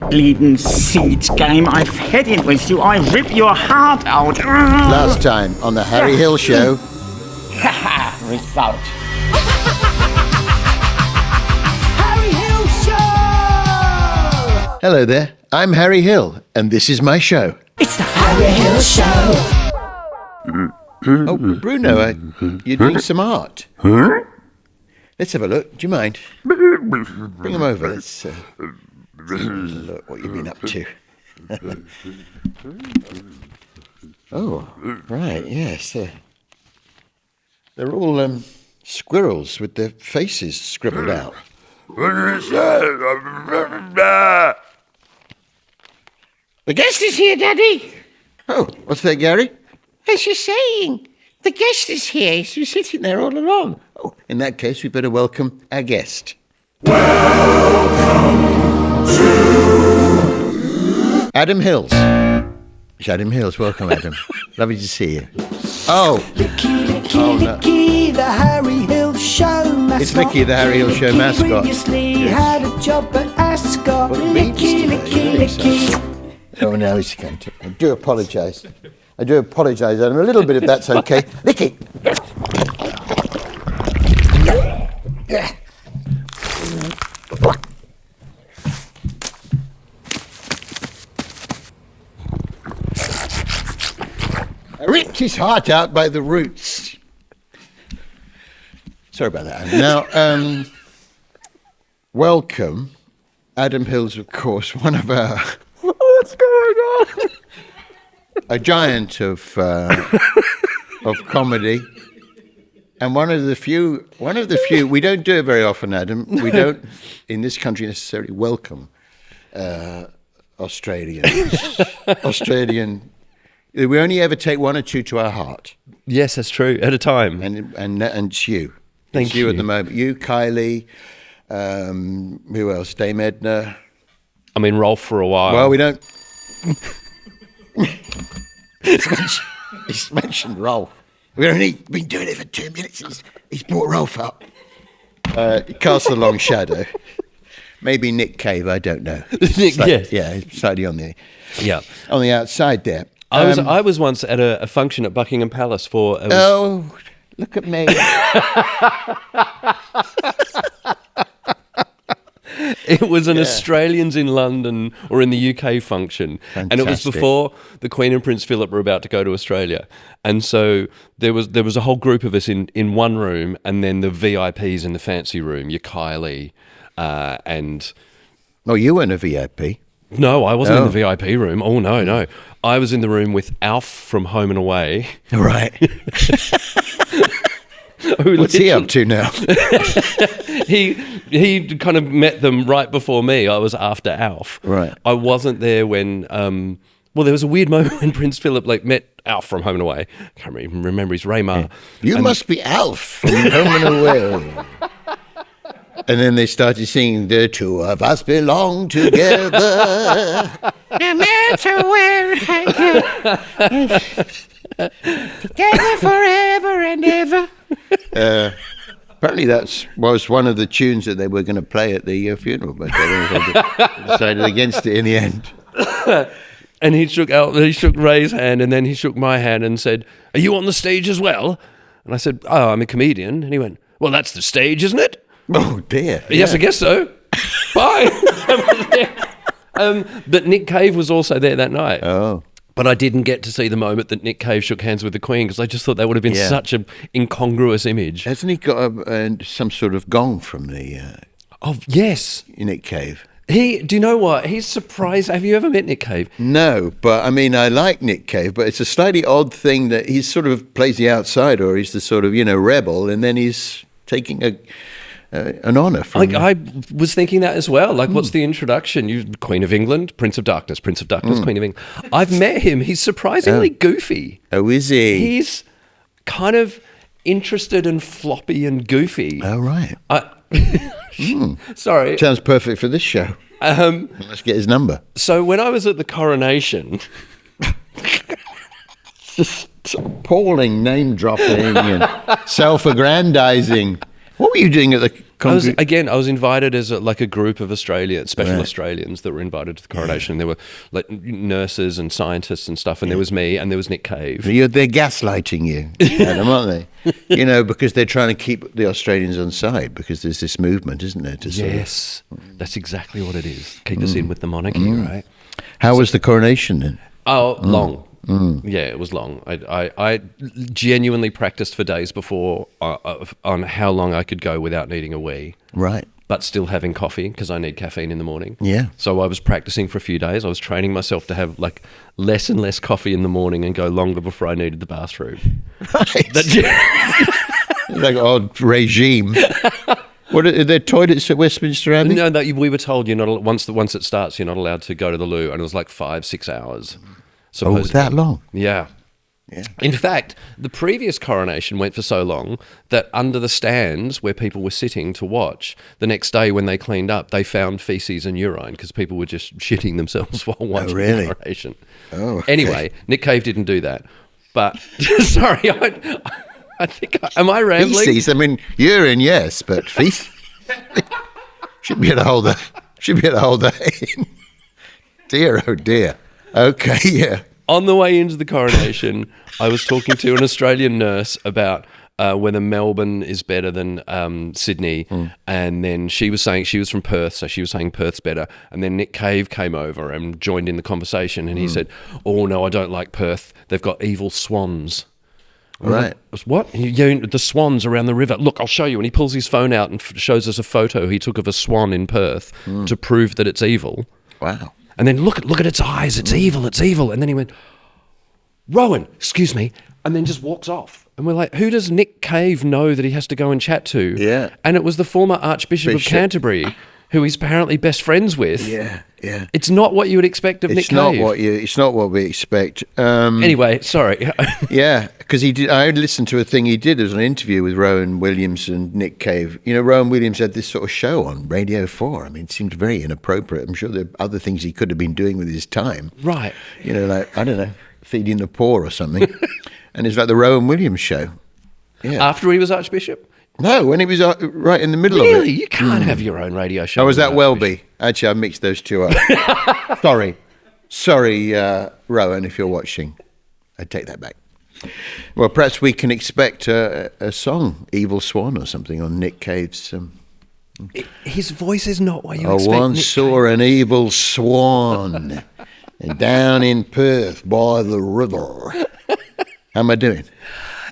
bleeding seed game. I've had it with you. I rip your heart out. Last time on the Harry Hill Show. Haha, result. Harry Hill Show! Hello there, I'm Harry Hill, and this is my show. It's the Harry Hill Show! Oh, Bruno, you're doing some art. Let's have a look. Do you mind? Bring him over. Let's look what you've been up to. Oh, right, yes. They're all squirrels with their faces scribbled out. The guest is here, Daddy. Oh, what's that, Gary? As you're saying, the guest is here. He's been sitting there all along. Oh, in that case, we better welcome our guest. Adam Hills. It's Adam Hills. Welcome, Adam. Lovely to see you. Oh. Licky, the Harry Hill Show mascot. It's Licky, the Harry Hill Show mascot. Previously had a job at Ascot. Well, it means Licky. Oh, no, he's going to. I do apologise. Adam. A little bit if that's okay. Licky. I ripped his heart out by the roots. Sorry about that. Now, welcome. Adam Hills, of course, one of our... What's going on? A giant of comedy. And one of the few, we don't do it very often, Adam. We don't, in this country, necessarily welcome Australians. We only ever take one or two to our heart. Yes, that's true. At a time. And it's you. Thank it's you. you At the moment. You, Kylie, who else? Dame Edna. I mean, Rolf for a while. Well, we don't... He's mentioned Rolf. We've only been doing it for 2 minutes. He's brought Rolf up. He casts a long shadow. Maybe Nick Cave, I don't know. Yeah, slightly on the outside there. I was once at a function at Buckingham Palace for... Oh, look at me. It was an Australians in London or in the UK function. Fantastic. And it was before the Queen and Prince Philip were about to go to Australia. And so there was a whole group of us in one room, and then the VIPs in the fancy room, your Kylie and... Oh, you weren't a VIP. No, I wasn't in the VIP room. Oh, no. I was in the room with Alf from Home and Away. Right. What's he up to now? He kind of met them right before me. I was after Alf. Right. I wasn't there when... there was a weird moment when Prince Philip met Alf from Home and Away. I can't even remember his Raymar. You must be Alf from Home and Away. And then they started singing, the two of us belong together. No matter where I go. Together forever and ever. Apparently that was one of the tunes that they were going to play at the funeral, but they decided against it in the end. And he shook Ray's hand, and then he shook my hand and said, "Are you on the stage as well?" And I said, "Oh, I'm a comedian." And he went, "Well, that's the stage, isn't it?" Oh, dear. Yes, I guess so. Bye. But Nick Cave was also there that night. Oh. But I didn't get to see the moment that Nick Cave shook hands with the Queen, because I just thought that would have been such an incongruous image. Hasn't he got some sort of gong from the... Oh, yes. Nick Cave? Do you know what? He's surprised. Have you ever met Nick Cave? No, but I mean, I like Nick Cave, but it's a slightly odd thing that he sort of plays the outsider, or he's the sort of, rebel, and then he's taking an honour from... I was thinking that as well. Like, what's the introduction? You Queen of England, Prince of Darkness, Queen of England. I've met him. He's surprisingly goofy. Oh, is he? He's kind of interested and floppy and goofy. Oh, right. Sorry. Sounds perfect for this show. Let's get his number. So when I was at the Coronation... Just appalling name-dropping and self-aggrandizing. What were you doing at the I was invited as a group of special Australians that were invited to the coronation. There were like nurses and scientists and stuff, and there was me, and there was Nick Cave. They're gaslighting you, Adam, aren't they? Because they're trying to keep the Australians on side, because there's this movement, isn't there? Yes, that's exactly what it is. Keep us in with the monarchy, right? How was the coronation then? Oh, long. Yeah, it was long. I genuinely practiced for days before on how long I could go without needing a wee. Right. But still having coffee, because I need caffeine in the morning. Yeah. So I was practicing for a few days. I was training myself to have like less and less coffee in the morning and go longer before I needed the bathroom. Right. Like old regime. What are there toilets at Westminster Abbey? No, we were told you're not once it starts, you're not allowed to go to the loo, and it was like 5-6 hours. Supposedly. Oh, that long? Yeah. In fact, the previous coronation went for so long that under the stands where people were sitting to watch, the next day when they cleaned up, they found feces and urine because people were just shitting themselves while watching the coronation. Oh, okay. Anyway, Nick Cave didn't do that. But, sorry, I think, am I rambling? Feces, I mean, urine, yes, but feces? Should be able to hold that in. Dear, oh dear. Okay, yeah. On the way into the coronation, I was talking to an Australian nurse about whether Melbourne is better than Sydney, and then she was saying she was from Perth, so she was saying Perth's better. And then Nick Cave came over and joined in the conversation, and he said, "Oh no, I don't like Perth. They've got evil swans." Right. What? The swans around the river. Look, I'll show you. And he pulls his phone out and shows us a photo he took of a swan in Perth to prove that it's evil. Wow. And then look at its eyes. It's evil. It's evil. And then he went, "Rowan, excuse me," and then just walks off. And we're like, who does Nick Cave know that he has to go and chat to? Yeah. And it was the former Archbishop of Canterbury, who he's apparently best friends with. Yeah, yeah. It's not what you would expect of Nick Cave. It's not what we expect. Anyway, sorry. Yeah, because I listened to a thing he did. It was an interview with Rowan Williams and Nick Cave. Rowan Williams had this sort of show on Radio 4. I mean, it seemed very inappropriate. I'm sure there are other things he could have been doing with his time. Right. Like, I don't know, feeding the poor or something. And it's like the Rowan Williams show. Yeah. After he was Archbishop? No, when he was right in the middle of it. Really? You can't have your own radio show. Oh, was that Welby? Actually, I mixed those two up. Sorry, Rowan, if you're watching. I take that back. Well, perhaps we can expect a song, Evil Swan or something, on Nick Cave's... His voice is not what you I expect. once saw an evil swan down in Perth by the river. How am I doing?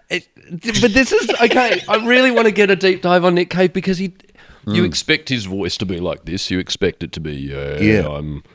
But this is okay. I really want to get a deep dive on Nick Cave because you expect his voice to be like this. You expect it to be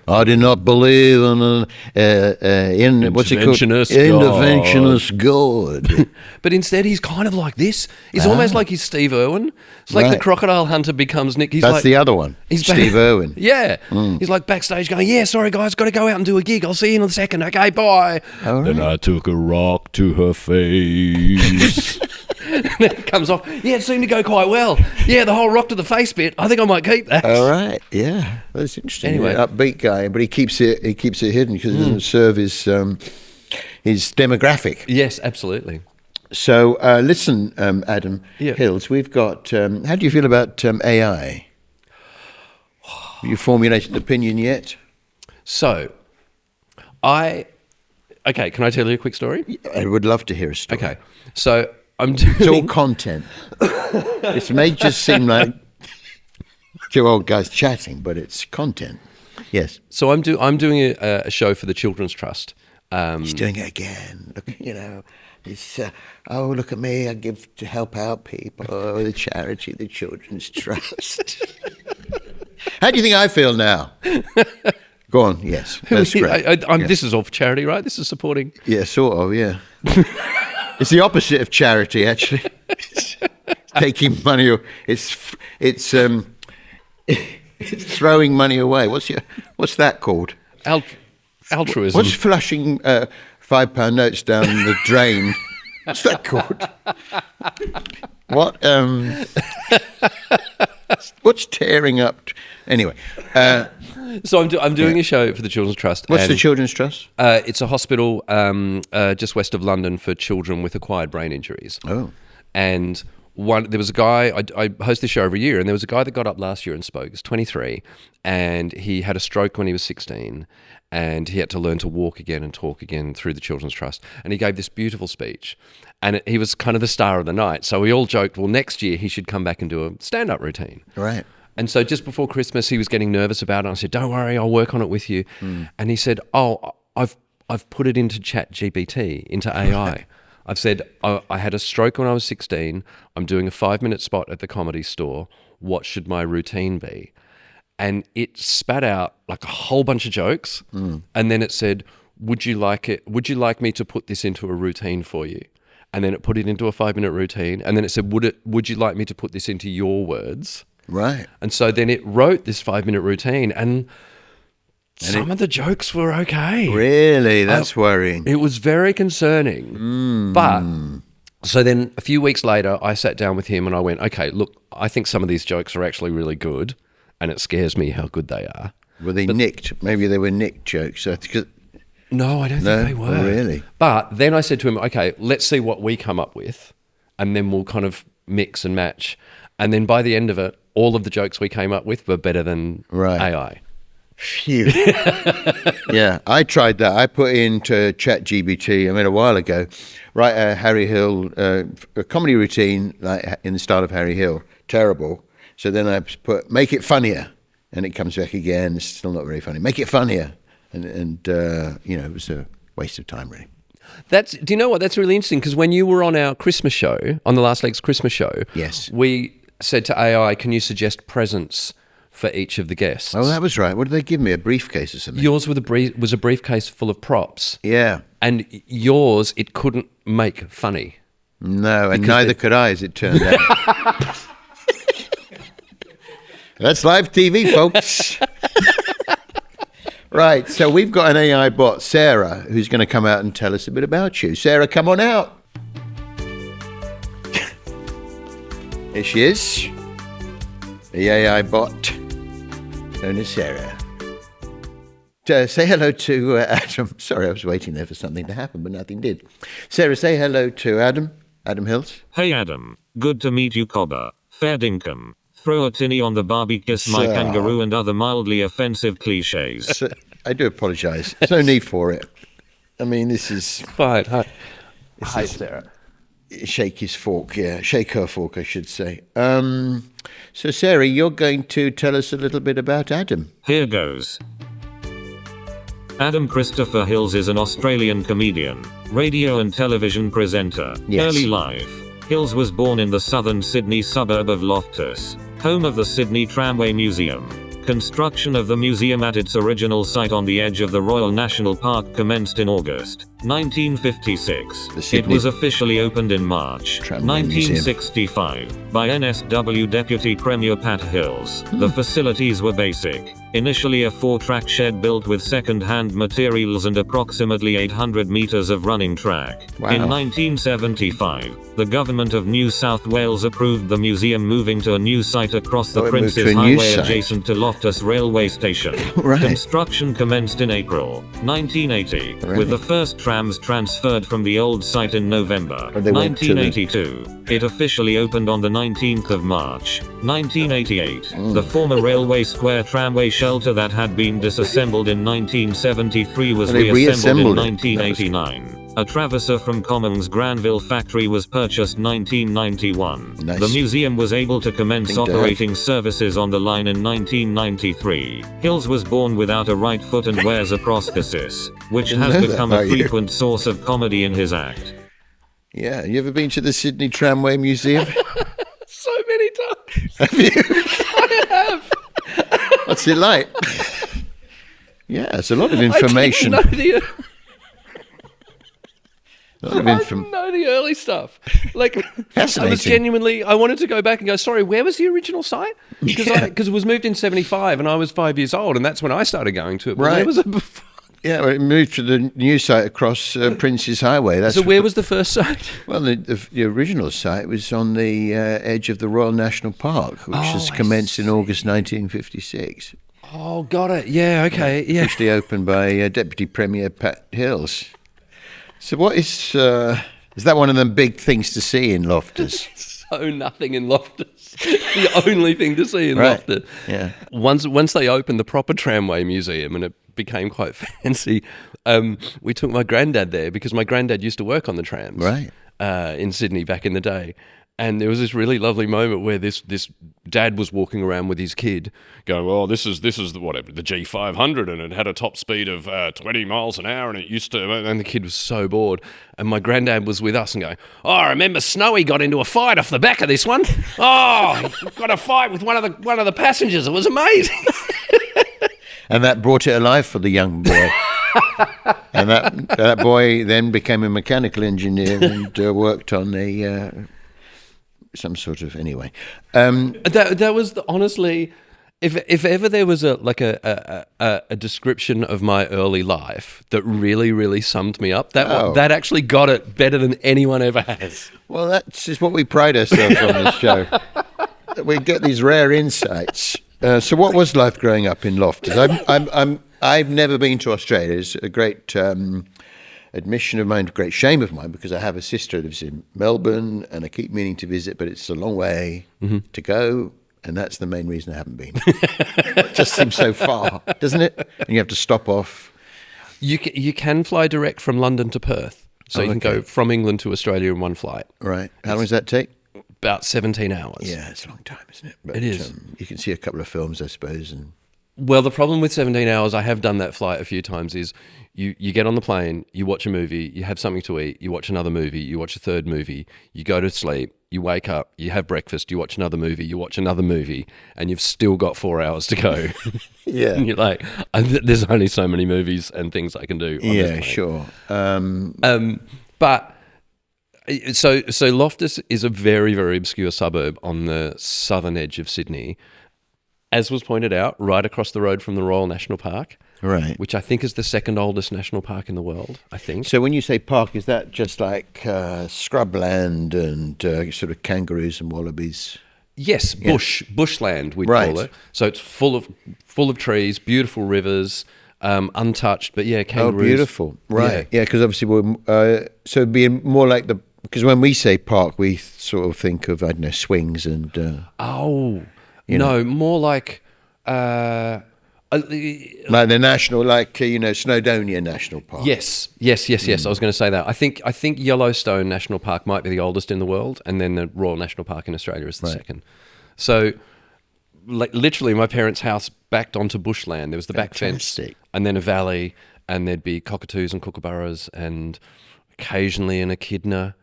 I do not believe in interventionist God. But instead, he's kind of like this. He's almost like he's Steve Irwin. It's like the crocodile hunter becomes Nick. That's the other one. Steve Irwin. Yeah. He's like backstage going, "Yeah, sorry guys, got to go out and do a gig. I'll see you in a second. Okay, bye." Right. Then I took a rock to her face. And then it comes off. Yeah, it seemed to go quite well. Yeah, the whole rock to the face bit. I think I might keep that. All right. Yeah, that's interesting. Anyway, upbeat guy, but he keeps it hidden because it doesn't serve his demographic. Yes, absolutely. So listen, Adam Hills, we've got. How do you feel about AI? Have you formulated an opinion yet? So, can I tell you a quick story? I would love to hear a story. Okay, so it's all content. This may just seem like two old guys chatting, but it's content. Yes. So I'm doing a show for the Children's Trust. He's doing it again. Look, it's look at me. I give to help out people. Oh, the charity, the Children's Trust. How do you think I feel now? Go on. Yes, that's great. This is all for charity, right? This is supporting. Yeah, sort of. Yeah. It's the opposite of charity, actually. It's taking money. It's throwing money away. What's that called? Altruism. What's flushing £5 notes down the drain? What's that called? What? What's tearing up? Anyway. So I'm doing a show for the Children's Trust. What's the Children's Trust? It's a hospital just west of London for children with acquired brain injuries. Oh. And there was a guy, I host this show every year, and there was a guy that got up last year and spoke. He was 23, and he had a stroke when he was 16, and he had to learn to walk again and talk again through the Children's Trust. And he gave this beautiful speech, and he was kind of the star of the night. So we all joked, well, next year he should come back and do a stand-up routine. Right. And so just before Christmas, he was getting nervous about it. I said, don't worry, I'll work on it with you. And he said, I've put it into ChatGPT, into AI. I've said, I had a stroke when I was 16. I'm doing a 5-minute spot at the Comedy Store. What should my routine be? And it spat out like a whole bunch of jokes. And then it said, would you like me to put this into a routine for you? And then it put it into a 5-minute routine. And then it said, would you like me to put this into your words? Right. And so then it wrote this 5-minute routine, and some of the jokes were okay. Really? That's worrying. It was very concerning. But so then a few weeks later, I sat down with him and I went, okay, look, I think some of these jokes are actually really good, and it scares me how good they are. Were they nicked? Maybe they were nicked jokes. No, I don't think they were. Oh, really? But then I said to him, okay, let's see what we come up with, and then we'll kind of mix and match. And then by the end of it, all of the jokes we came up with were better than AI. Phew. Yeah, I tried that. I put into ChatGPT, a while ago, write a Harry Hill, a comedy routine like in the style of Harry Hill. Terrible. So then I put, make it funnier. And it comes back again. It's still not very funny. Make it funnier. And it was a waste of time, really. Do you know what? That's really interesting, because when you were on our Christmas show, on the Last Legs Christmas show, yes, we said to AI, can you suggest presents for each of the guests? Oh, that was right. What did they give me? A briefcase or something? Yours was a briefcase full of props. Yeah. And yours, it couldn't make funny. No, and neither could I, as it turned out. That's live TV, folks. Right, so we've got an AI bot, Sarah, who's going to come out and tell us a bit about you. Sarah, come on out. Here she is, the AI bot, known as Sarah. Say hello to Adam. Sorry, I was waiting there for something to happen, but nothing did. Sarah, say hello to Adam. Adam Hills. Hey Adam, good to meet you, Cobber. Fair dinkum. Throw a tinny on the Barbie, kiss my kangaroo, and other mildly offensive cliches. I do apologise. There's no need for it. This is... Fine. Hi, Sarah. Shake his fork, yeah. Shake her fork, I should say. So, Sarah, you're going to tell us a little bit about Adam. Here goes. Adam Christopher Hills is an Australian comedian, radio and television presenter. Yes. Early life. Hills was born in the southern Sydney suburb of Loftus, home of the Sydney Tramway Museum. Construction of the museum at its original site on the edge of the Royal National Park commenced in August 1956. It was officially opened in March 1965 by NSW Deputy Premier Pat Hills. The facilities were basic. Initially a 4-track shed built with second-hand materials and approximately 800 metres of running track. Wow. In 1975, the government of New South Wales approved the museum moving to a new site across the Princes Highway adjacent to Loftus Railway Station. Right. Construction commenced in April 1980, with the first trams transferred from the old site in November 1982. It officially opened on the 19th of March 1988. The former Railway Square tramway shelter that had been disassembled in 1973 was reassembled in 1989. A traverser from Commons Granville factory was purchased 1991. Nice. The museum was able to commence operating services on the line in 1993. Hills was born without a right foot and wears a prosthesis, which has become a frequent source of comedy in his act. Yeah, you ever been to the Sydney Tramway Museum? So many times. Have you? I have. What's it like? Yeah, it's a lot of information. I didn't know I didn't know the early stuff. Like, Fascinating. I wanted to go back and go, sorry, where was the original site? Because it was moved in 75 and I was 5 years old, and that's when I started going to it. But right. Where was it before? Yeah, well, it moved to the new site across Prince's Highway. So where was the first site? Well, the original site was on the edge of the Royal National Park, which has commenced in August 1956. Oh, got it. Yeah, okay. Yeah. Officially opened by Deputy Premier Pat Hills. So what is that one of them big things to see in Loftus? so nothing in Loftus. The only thing to see in Loftus. Yeah. Once they opened the proper Tramway Museum and it became quite fancy, we took my granddad there because my granddad used to work on the trams in Sydney back in the day. And there was this really lovely moment where this dad was walking around with his kid going, "Oh, this is the G500 and it had a top speed of 20 miles an hour and it used to," and the kid was so bored. And my granddad was with us and going, "Oh, I remember Snowy got into a fight off the back of this one. Oh, he got a fight with one of the passengers. It was amazing." And that brought it alive for the young boy. And that boy then became a mechanical engineer and worked on some sort of anyway. That was honestly, if ever there was a description of my early life that really, really summed me up, that actually got it better than anyone ever has. Well, that's just what we pride ourselves on this show. That we get these rare insights. So, what was life growing up in Loftus? I've never been to Australia. It's a great admission of mine, great shame of mine, because I have a sister who lives in Melbourne and I keep meaning to visit, but it's a long way to go, and that's the main reason I haven't been. It just seems so far, doesn't it? And you have to stop off. You can fly direct from London to Perth, so you can go from England to Australia in one flight. Right. How long does that take? About 17 hours. Yeah, it's a long time, isn't it? But, it is. You can see a couple of films, I suppose, and... Well, the problem with 17 hours, I have done that flight a few times, is you get on the plane, you watch a movie, you have something to eat, you watch another movie, you watch a third movie, you go to sleep, you wake up, you have breakfast, you watch another movie, you watch another movie, and you've still got 4 hours to go. Yeah. And you're like, there's only so many movies and things I can do on this plane. Sure. But... So Loftus is a very, very obscure suburb on the southern edge of Sydney, as was pointed out, right across the road from the Royal National Park, right? Which I think is the second oldest national park in the world, I think. So when you say park, is that just like scrubland and sort of kangaroos and wallabies? Yes, bushland we'd call it. So it's full of trees, beautiful rivers, untouched, but kangaroos. Oh, beautiful. Right. Yeah, because obviously so it'd be more like because when we say park, we sort of think of, I don't know, swings and... more like... like the national, Snowdonia National Park. Yes. I was going to say that. I think Yellowstone National Park might be the oldest in the world, and then the Royal National Park in Australia is the second. So, literally, my parents' house backed onto bushland. There was the back fence, and then a valley, and there'd be cockatoos and kookaburras, and occasionally an echidna.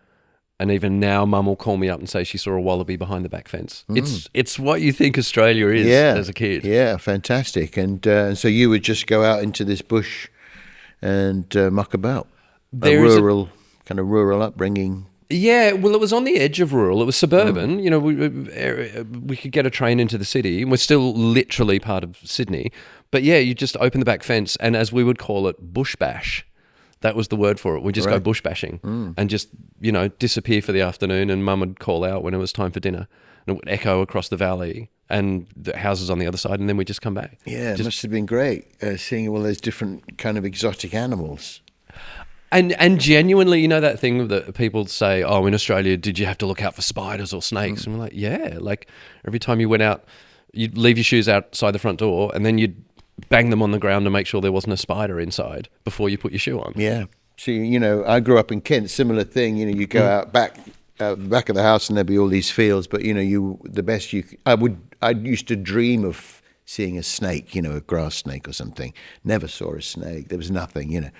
And even now, Mum will call me up and say she saw a wallaby behind the back fence. It's what you think Australia is as a kid. Yeah, fantastic. And so you would just go out into this bush and muck about. Kind of rural upbringing. Yeah, well, it was on the edge of rural. It was suburban. We could get a train into the city. We're still literally part of Sydney. But yeah, you just open the back fence, and as we would call it, bush bash. That was the word for it. We just go bush bashing and just, disappear for the afternoon, and Mum would call out when it was time for dinner. And it would echo across the valley and the houses on the other side, and then we just come back. Yeah, it must have been great seeing all those different kind of exotic animals. And genuinely, that thing that people say, oh, in Australia, did you have to look out for spiders or snakes? And we're like, yeah. Like every time you went out, you'd leave your shoes outside the front door, and then you'd bang them on the ground to make sure there wasn't a spider inside before you put your shoe on. Yeah. See, I grew up in Kent, similar thing. You go out back of the house and there'd be all these fields, but I used to dream of seeing a snake, a grass snake or something. Never saw a snake. There was nothing, you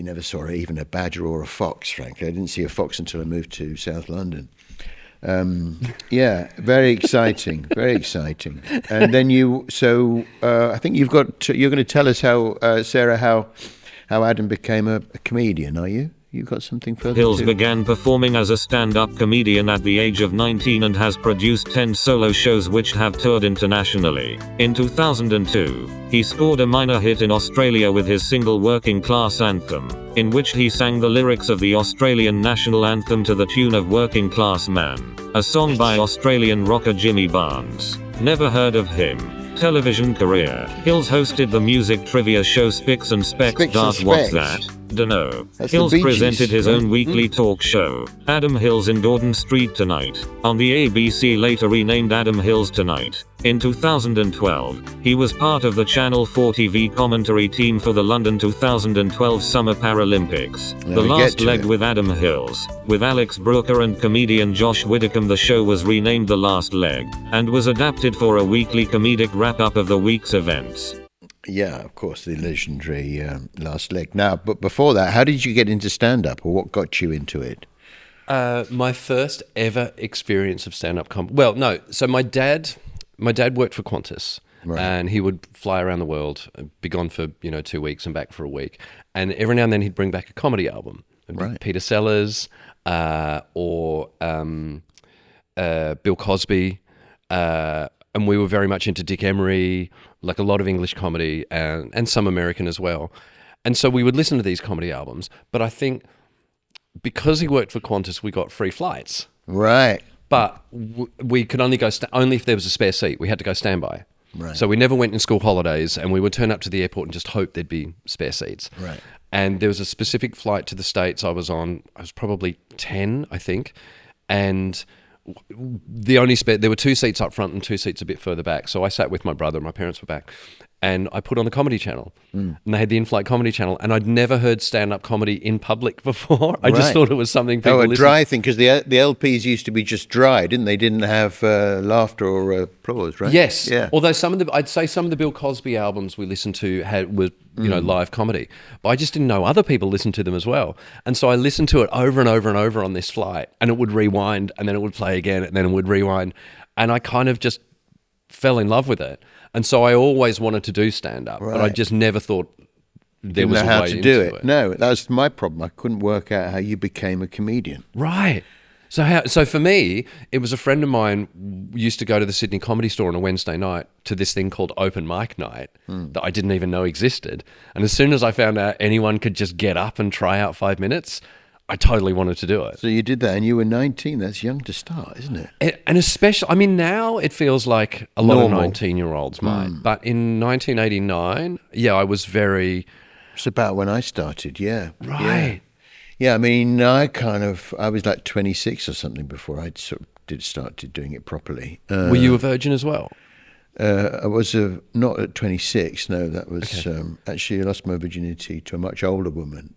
never saw even a badger or a fox, frankly. I didn't see a fox until I moved to South London. Very exciting, very exciting. And then I think you're going to tell us how, Sarah, how Adam became a comedian, are you? You've got something further Hills began performing as a stand-up comedian at the age of 19 and has produced 10 solo shows which have toured internationally. In 2002, he scored a minor hit in Australia with his single Working Class Anthem, in which he sang the lyrics of the Australian national anthem to the tune of Working Class Man, a song by Australian rocker Jimmy Barnes. Never heard of him. Television career. Hills hosted the music trivia show Spicks and Specks. What's that? Dunno. That's the Hills Bee Gees, presented his right? own weekly talk show, Adam Hills in Dawden Street Tonight, on the ABC, later renamed Adam Hills Tonight. In 2012, he was part of the Channel 4 TV commentary team for the London 2012 Summer Paralympics. Now The we Last get to Leg it. with Adam Hills. With Alex Brooker and comedian Josh Widdicombe, the show was renamed The Last Leg, and was adapted for a weekly comedic wrap-up of the week's events. Yeah, of course, the legendary Last Leg. Now, but before that, how did you get into stand-up, or what got you into it? My first ever experience of stand-up comedy. Well, no. So my dad worked for Qantas, Right. and he would fly around the world, be gone for 2 weeks and back for a week, and every now and then he'd bring back a comedy album. It'd be Right. Peter Sellers or Bill Cosby, and we were very much into Dick Emery, like a lot of English comedy and some American as well. And so we would listen to these comedy albums, but I think because he worked for Qantas, we got free flights. Right. But we could only go only if there was a spare seat. We had to go standby. Right. So we never went in school holidays, and we would turn up to the airport and just hope there'd be spare seats. Right. And there was a specific flight to the States I was on. I was probably 10, I think. And the only there were 2 seats up front and 2 seats a bit further back. So I sat with my brother, my parents were back, and I put on the Comedy Channel. And they had the in-flight Comedy Channel, and I'd never heard stand-up comedy in public before. I just Right. thought it was something people A listened. dry thing, because the LPs used to be just dry, didn't they? Didn't have laughter or applause, right? Yes. Yeah. Although I'd say some of the Bill Cosby albums we listened to were live comedy, but I just didn't know other people listened to them as well. And so I listened to it over and over and over on this flight, and it would rewind, and then it would play again, and then it would rewind, and I kind of just fell in love with it. And so I always wanted to do stand up, but I Right. just never thought there Didn't was know a how way to into do it. No, that was my problem. I couldn't work out how you became a comedian. Right. So for me, it was a friend of mine used to go to the Sydney Comedy Store on a Wednesday night to this thing called open mic night that I didn't even know existed. And as soon as I found out anyone could just get up and try out 5 minutes, I totally wanted to do it. So you did that, and you were 19. That's young to start, isn't it? And especially, I mean, now it feels like a lot Normal. of 19-year-olds might. But in 1989, I was very... It's about when I started, yeah. Right. Yeah, I mean, I was like 26 or something before I sort of started doing it properly. Were you a virgin as well? I was not at 26, no, that was actually I lost my virginity to a much older woman.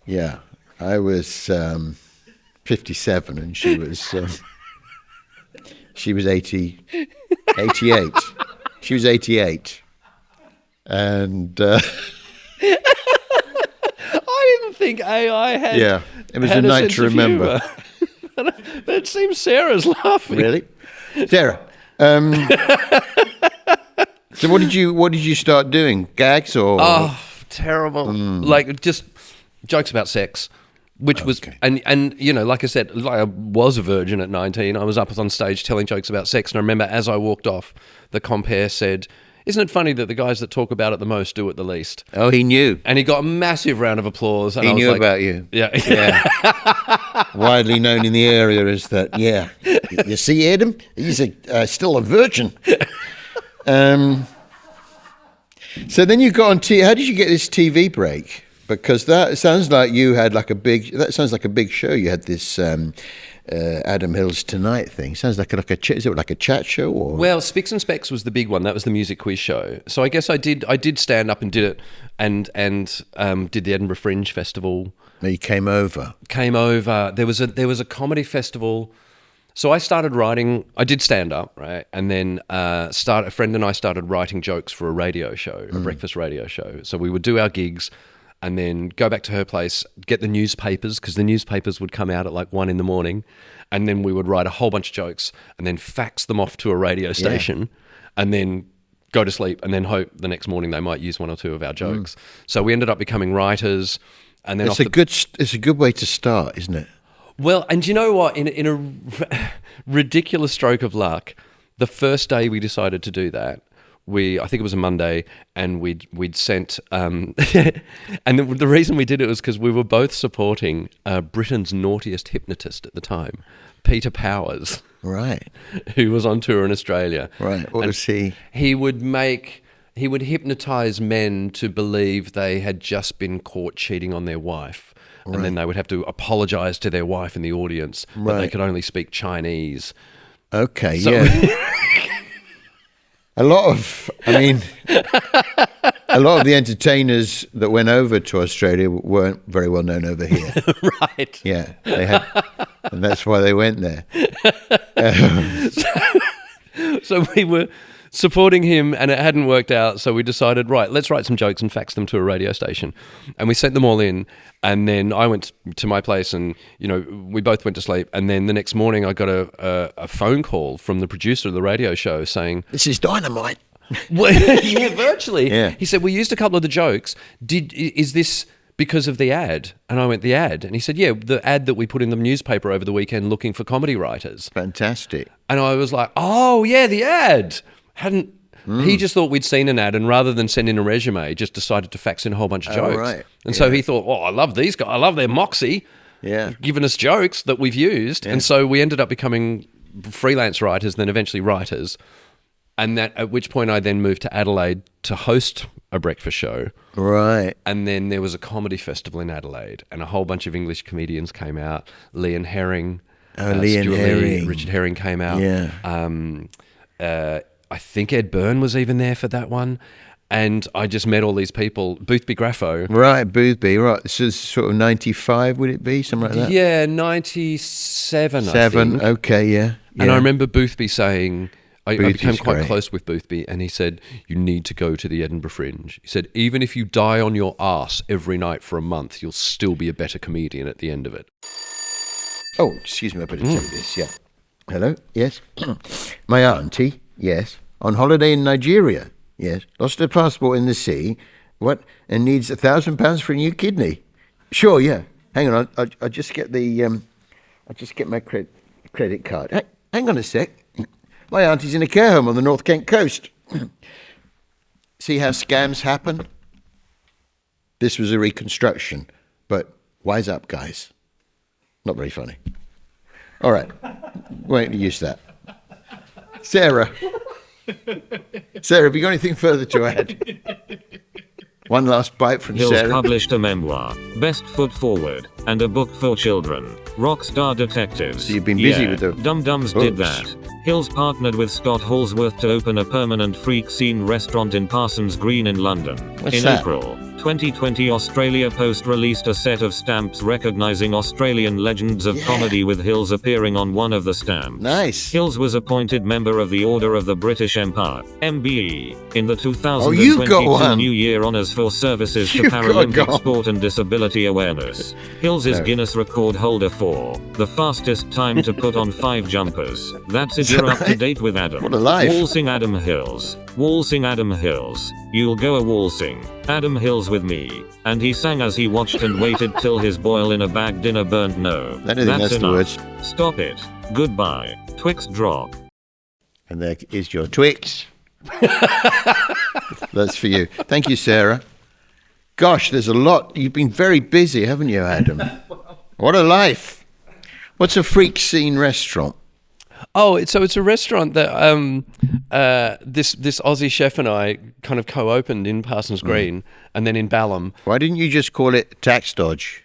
Yeah, I was 57 and she was 88. She was 88. And I didn't think AI had... yeah, it was a had night sense to of remember. humour. But it seems Sarah's laughing. Really? Sarah. So what did you start doing? Gags or Oh, terrible. Like just jokes about sex, which was, and like I said, like I was a virgin at 19. I was up on stage telling jokes about sex. And I remember as I walked off, the compere said, "Isn't it funny that the guys that talk about it the most do it the least?" Oh, he knew. And he got a massive round of applause. And He I was knew like, about you. Yeah. Yeah. Widely known in the area as that, yeah. You see, Adam, he's still a virgin. So then you got on TV. How did you get this TV break? Because that sounds like you had like a big show. You had this Adam Hills Tonight thing. Sounds like is it like a chat show or? Well, Spicks and Specks was the big one. That was the music quiz show. So I guess I did stand up and did it, and did the Edinburgh Fringe Festival. No, you came over. There was a comedy festival. So I started writing. I did stand up, right, and then a friend and I started writing jokes for a radio show, a breakfast radio show. So we would do our gigs, and then go back to her place, get the newspapers, because the newspapers would come out at like 1 a.m, and then we would write a whole bunch of jokes and then fax them off to a radio station, and then go to sleep and then hope the next morning they might use 1 or 2 of our jokes. So we ended up becoming writers, and then It's a good way to start, isn't it? Well, and you know what? In a ridiculous stroke of luck, the first day we decided to do that, I think it was a Monday, and we'd sent, and the reason we did it was because we were both supporting Britain's naughtiest hypnotist at the time, Peter Powers, Right. who was on tour in Australia. Right. What was he? He would make he would hypnotize men to believe they had just been caught cheating on their wife. And then they would have to apologize to their wife in the audience, but they could only speak Chinese. Okay, yeah. A lot of the entertainers that went over to Australia weren't very well known over here. Right. Yeah, they had, and that's why they went there. So we were supporting him, and it hadn't worked out. So we decided, right, let's write some jokes and fax them to a radio station. And we sent them all in. And then I went to my place, and we both went to sleep. And then the next morning, I got a phone call from the producer of the radio show saying, "This is dynamite." Well, yeah, virtually. Yeah. He said, "We used a couple of the jokes. Is this because of the ad?" And I went, "The ad?" And he said, "Yeah, the ad that we put in the newspaper over the weekend looking for comedy writers." Fantastic. And I was like, "Oh yeah, the ad." He just thought we'd seen an ad, and rather than send in a resume, just decided to fax in a whole bunch of jokes. Right. And so he thought, "Oh, I love these guys. I love their moxie." Yeah. Giving us jokes that we've used. Yeah. And so we ended up becoming freelance writers, then eventually writers. And at which point I then moved to Adelaide to host a breakfast show. Right. And then there was a comedy festival in Adelaide, and a whole bunch of English comedians came out. Lee and Herring. Richard Herring came out. Yeah. I think Ed Byrne was even there for that one. And I just met all these people. Boothby Graffo. Right, Boothby. Right. This is sort of 95, would it be? Something like that? Yeah, 97, I think. Okay, yeah. And I remember Boothby saying... I became quite great. close with Boothby, and he said, "You need to go to the Edinburgh Fringe." He said, "Even if you die on your arse every night for a month, you'll still be a better comedian at the end of it." Oh, excuse me, I better take this, yeah. Hello, yes. My auntie, yes. On holiday in Nigeria, yes. Lost her passport in the sea, what? And needs £1,000 for a new kidney. Sure, yeah. Hang on, I'll just get I'll just get my credit card. Hang on a sec. My auntie's in a care home on the North Kent coast. See how scams happen? This was a reconstruction, but wise up, guys. Not very funny. All right, won't use that. Sarah, have you got anything further to add? One last bite from Hills Sarah. published a memoir, Best Foot Forward, and a book for children, Rockstar Detectives. So you've been busy with the Dum Dums did that. Hills partnered with Scott Halsworth to open a permanent freak scene restaurant in Parsons Green in London. What's in that? April 2020, Australia Post released a set of stamps recognizing Australian legends of comedy, with Hills appearing on one of the stamps. Nice. Hills was appointed member of the Order of the British Empire, MBE, in the you 2022 got one. New Year Honours for services to You've got Paralympic one. sport and disability awareness. Hills is Guinness record holder for the fastest time to put on 5 jumpers. That's it, you're up to date with Adam. What a life. Waltzing Adam Hills. Waltzing Adam Hills. You'll go a waltzing Adam Hills with me. And he sang as he watched and waited till his boil in a bag dinner burnt. No, I don't think that's the enough. words. Stop it. Goodbye. Twix drop. And there is your Twix. That's for you. Thank you, Sarah. Gosh, there's a lot. You've been very busy, haven't you, Adam? What a life. What's a freak scene restaurant? Oh, it's a restaurant that this Aussie chef and I kind of co-opened in Parsons Green and then in Balham. Why didn't you just call it Tax Dodge?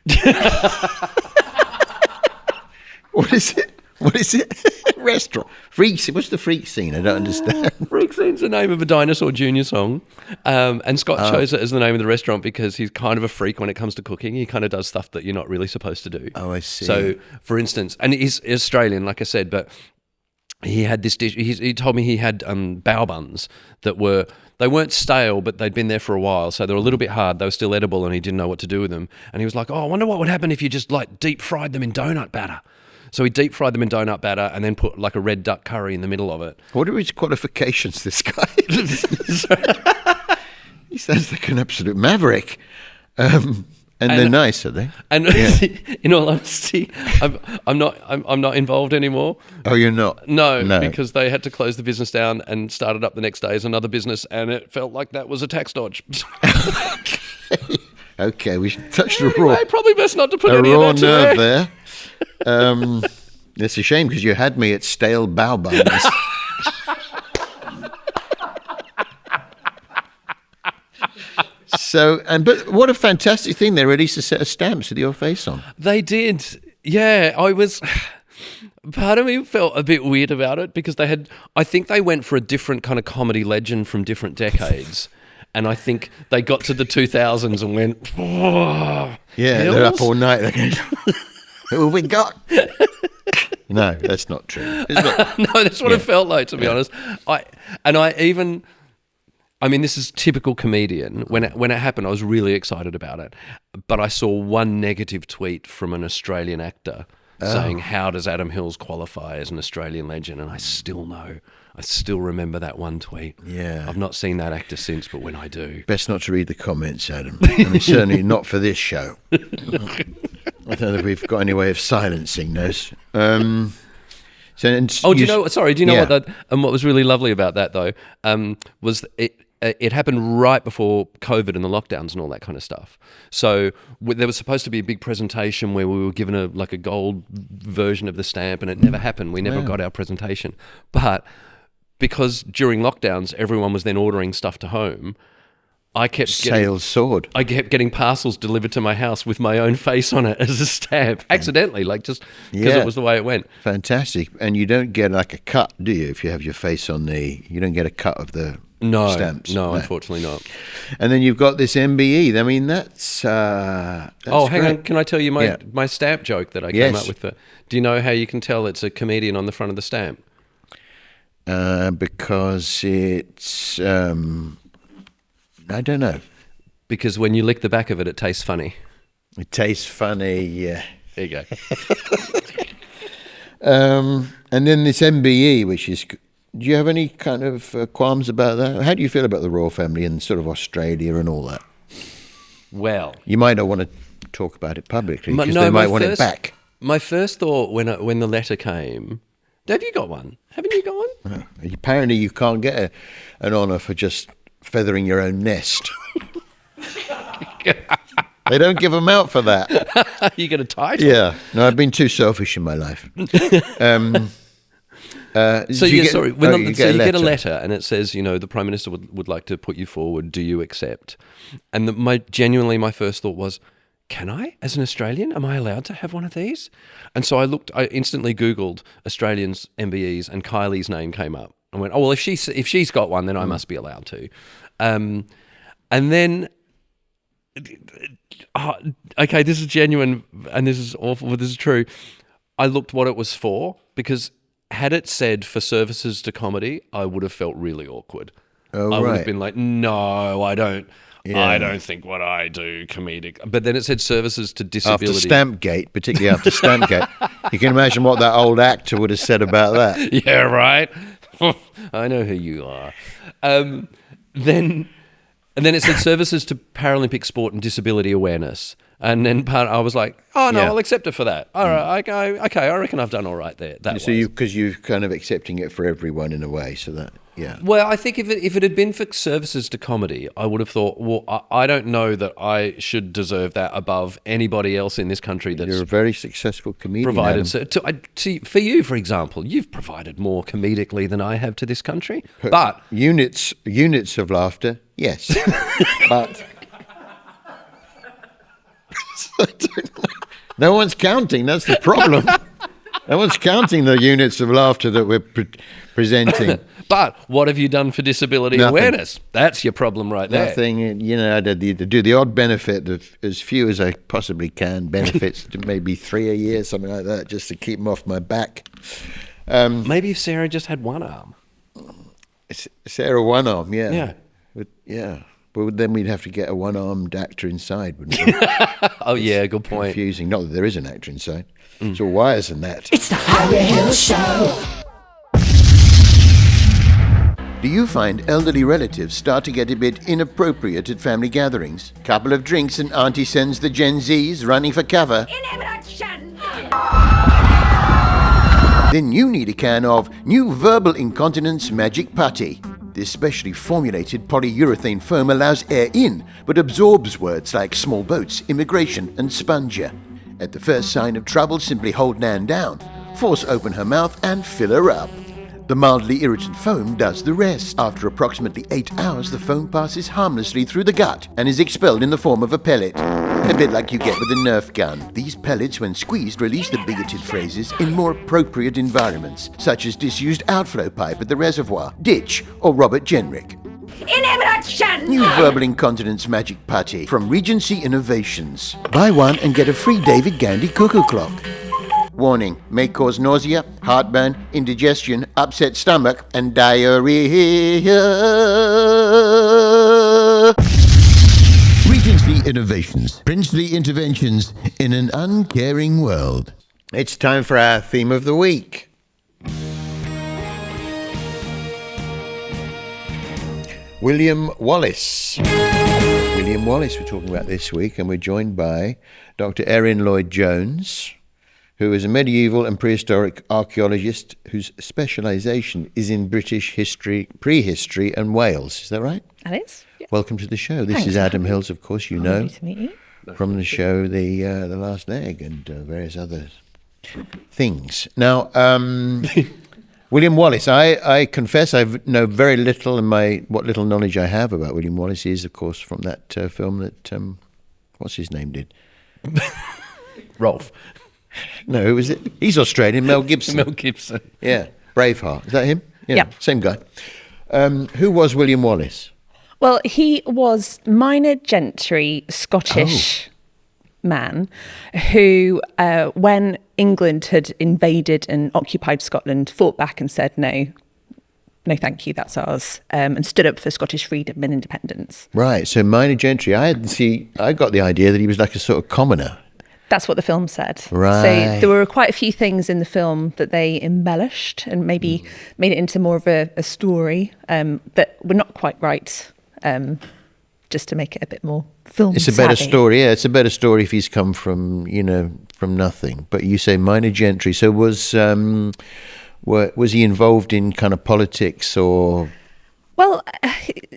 What is it? What is it? Restaurant. Freak scene. What's the freak scene? I don't understand. Freak Scene's the name of a Dinosaur Jr. song. And Scott chose it as the name of the restaurant because he's kind of a freak when it comes to cooking. He kind of does stuff that you're not really supposed to do. Oh, I see. So, for instance, and he's Australian, like I said, but he had this dish. He told me he had bao buns that they weren't stale, but they'd been there for a while, so they were a little bit hard. They were still edible, and he didn't know what to do with them. And he was like, "Oh, I wonder what would happen if you just like deep fried them in donut batter." So he deep fried them in donut batter and then put like a red duck curry in the middle of it. What are his qualifications, this guy? He sounds like an absolute maverick. And they're nice, are they? And in all honesty, I'm not involved anymore. Oh, you're not? No, because they had to close the business down and start it up the next day as another business, and it felt like that was a tax dodge. Okay, we should touch the raw. Probably best not to put any of that to nerve there. It's a shame because you had me at stale bao buns. But what a fantastic thing. They released a set of stamps with your face on. They did. Yeah, part of me felt a bit weird about it because I think they went for a different kind of comedy legend from different decades. And I think they got to the 2000s and went, oh, yeah, hills? They're up all night. Who have we got? No, that's not true. Is it? No, that's what it felt like, to be honest. This is typical comedian. When it happened, I was really excited about it. But I saw one negative tweet from an Australian actor saying, how does Adam Hills qualify as an Australian legend? And I still remember that one tweet. Yeah. I've not seen that actor since, but when I do. Best not to read the comments, Adam. Certainly not for this show. I don't know if we've got any way of silencing those. Do you know what was really lovely about that, though, was it happened right before COVID and the lockdowns and all that kind of stuff. So there was supposed to be a big presentation where we were given a gold version of the stamp, and it never happened. We never got our presentation. But because during lockdowns, everyone was then ordering stuff to home, I kept getting parcels delivered to my house with my own face on it as a stamp, accidentally, just because it was the way it went. Fantastic. And you don't get like a cut, do you, if you have your face on you don't get a cut of the stamps? No, unfortunately not. And then you've got this MBE. I mean, that's hang on. Can I tell you my stamp joke that I came up with? Do you know how you can tell it's a comedian on the front of the stamp? Because it's... I don't know. Because when you lick the back of it, it tastes funny. It tastes funny, yeah. There you go. And then this MBE, which is... Do you have any kind of qualms about that? How do you feel about the royal family and sort of Australia and all that? Well... You might not want to talk about it publicly because they might want it back. My first thought when the letter came... Have you got one? Haven't you got one? No. Apparently you can't get an honour for just... feathering your own nest. They don't give them out for that. You get a title? Yeah. No, I've been too selfish in my life. You get a letter and it says, the Prime Minister would like to put you forward. Do you accept? And my first thought was, can I, as an Australian, am I allowed to have one of these? And so I instantly Googled Australians MBEs and Kylie's name came up. I went, oh, well, if she's got one, then I must be allowed to. And then, okay, this is genuine and this is awful, but this is true. I looked what it was for because had it said for services to comedy, I would have felt really awkward. Oh, I would have been like, no, I don't. Yeah. I don't think what I do comedic. But then it said services to disability. After Stampgate, particularly after Stampgate. You can imagine what that old actor would have said about that. Yeah, right? I know who you are. Then it said services to Paralympic sport and disability awareness. And then I was like, oh, no, I'll accept it for that. All right, okay, I reckon I've done all right there. Because you're kind of accepting it for everyone in a way, so that, yeah. Well, I think if it had been for services to comedy, I would have thought, well, I don't know that I should deserve that above anybody else in this country that's... You're a very successful comedian, provided for you, for example, you've provided more comedically than I have to this country, but... Units of laughter, yes. But... No one's counting, that's the problem. No one's counting the units of laughter that we're presenting. But what have you done for disability awareness? That's your problem right there. Nothing. I do the odd benefit of as few as I possibly can, benefits, maybe 3 a year, something like that, just to keep them off my back. Maybe if Sarah just had one arm. Sarah one arm, yeah. Yeah. Yeah. But then we'd have to get a one-armed actor inside, wouldn't we? Oh, yeah, good point. Confusing. Not that there is an actor inside. It's all wires and that. It's the Harry Hill Show. Do you find elderly relatives start to get a bit inappropriate at family gatherings? Couple of drinks and Auntie sends the Gen Zs running for cover. Then you need a can of new verbal incontinence magic putty. This specially formulated polyurethane foam allows air in, but absorbs words like small boats, immigration, and sponger. At the first sign of trouble, simply hold Nan down, force open her mouth, and fill her up. The mildly irritant foam does the rest. After approximately 8 hours, the foam passes harmlessly through the gut and is expelled in the form of a pellet. A bit like you get with a Nerf gun. These pellets, when squeezed, release the bigoted phrases in more appropriate environments, such as disused outflow pipe at the reservoir, ditch, or Robert Jenrick. New verbal incontinence magic putty from Regency Innovations. Buy one and get a free David Gandy cuckoo clock. Warning, may cause nausea, heartburn, indigestion, upset stomach, and diarrhea. Regency Innovations. Princely interventions in an uncaring world. It's time for our theme of the week. William Wallace. William Wallace we're talking about this week, and we're joined by Dr. Erin Lloyd-Jones, who is a medieval and prehistoric archaeologist whose specialisation is in British history, prehistory and Wales. Is that right? That is. Yeah. Welcome to the show. This Thanks. is Adam Hills, of course, you know, Lovely to meet you. from the show The Last Leg and various other things. Now, William Wallace, I confess I know very little, and what little knowledge I have about William Wallace is, of course, from that film that, what's his name did? Rolf. No, who was it? He's Australian, Mel Gibson. Mel Gibson. Yeah, Braveheart. Is that him? Yeah, Yep. Same guy. Who was William Wallace? Well, he was minor gentry Scottish man who, when England had invaded and occupied Scotland, fought back and said, no, thank you, that's ours, and stood up for Scottish freedom and independence. Right, so minor gentry. I got the idea that he was like a sort of commoner. That's what the film said. Right. So there were quite a few things in the film that they embellished and maybe made it into more of a story that were not quite right, just to make it a bit more film It's a better story, yeah. It's a better story if he's come from nothing. But you say minor gentry. So was he involved in kind of politics or? Well,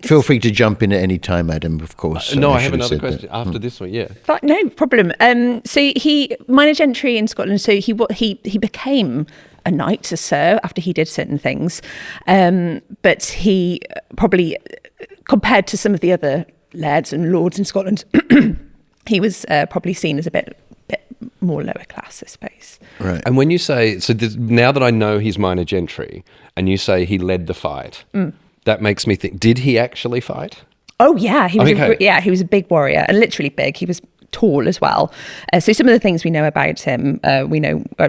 feel free to jump in at any time, Adam. Of course. No, I should have another said question that. after this one. Yeah. no problem. So he minor gentry in Scotland. So he became a knight to serve after he did certain things, but he probably, compared to some of the other lairds and lords in Scotland, he was probably seen as a bit more lower class, I suppose. Right. And when you say, now that I know he's minor gentry, and you say he led the fight, that makes me think, did he actually fight? Oh yeah, he was. Okay. He was a big warrior, and literally big. He was tall as well. So some of the things we know about him, we know are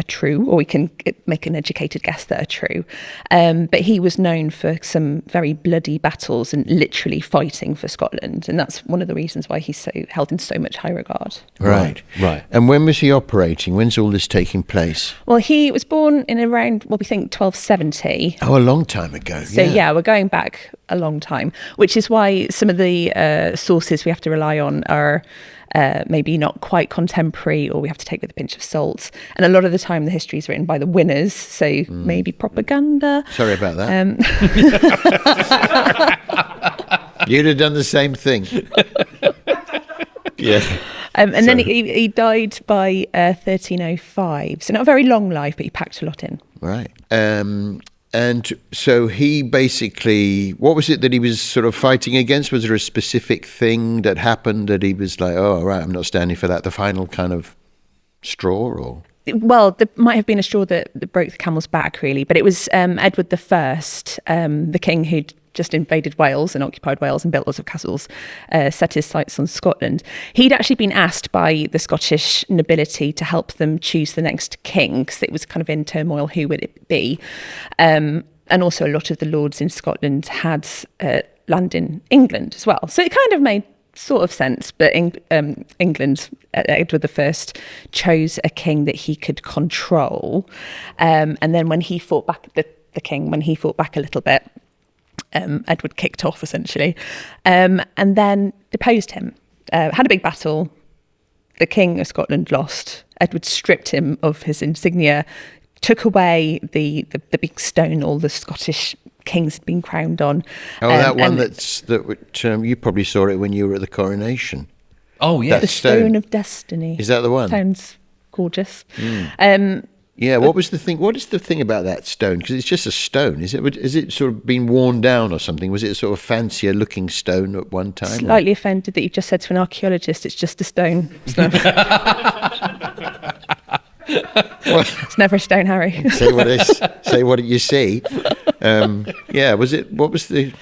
true, or we can make an educated guess that are true. But he was known for some very bloody battles and literally fighting for Scotland, and that's one of the reasons why he's held in so much high regard. Right. And when was he operating? When's all this taking place? Well, he was born in around, we think 1270. Oh, a long time ago. So yeah, we're going back a long time, which is why some of the sources we have to rely on are maybe not quite contemporary, or we have to take with a pinch of salt. And a lot of the time the history is written by the winners, so maybe propaganda. Sorry about that. You'd have done the same thing. Yeah. And then he died by 1305. So not a very long life, but he packed a lot in. Right. And so he basically, what was it that he was sort of fighting against? Was there a specific thing that happened that he was like, oh, right, I'm not standing for that, the final kind of straw, or? Well, there might have been a straw that broke the camel's back, really, but it was Edward I, the king who'd just invaded Wales and occupied Wales and built lots of castles, set his sights on Scotland. He'd actually been asked by the Scottish nobility to help them choose the next king, because it was kind of in turmoil, who would it be? And also a lot of the lords in Scotland had land in England as well. So it kind of made sort of sense, but England, Edward I chose a king that he could control. And then when he fought back, the king, when he fought back a little bit, Edward kicked off essentially, and then deposed him. Had a big battle. The King of Scotland lost. Edward stripped him of his insignia, took away the big stone all the Scottish kings had been crowned on. Oh, that one you probably saw it when you were at the Coronation. Oh yeah, the stone of destiny. Is that the one? Sounds gorgeous. Yeah, what was the thing? What is the thing about that stone? Because it's just a stone. Is it sort of been worn down or something? Was it a sort of fancier looking stone at one time? Slightly offended that you just said to an archaeologist it's just a stone. It's never a stone, Harry. Say what you see. Yeah, was it? What was the?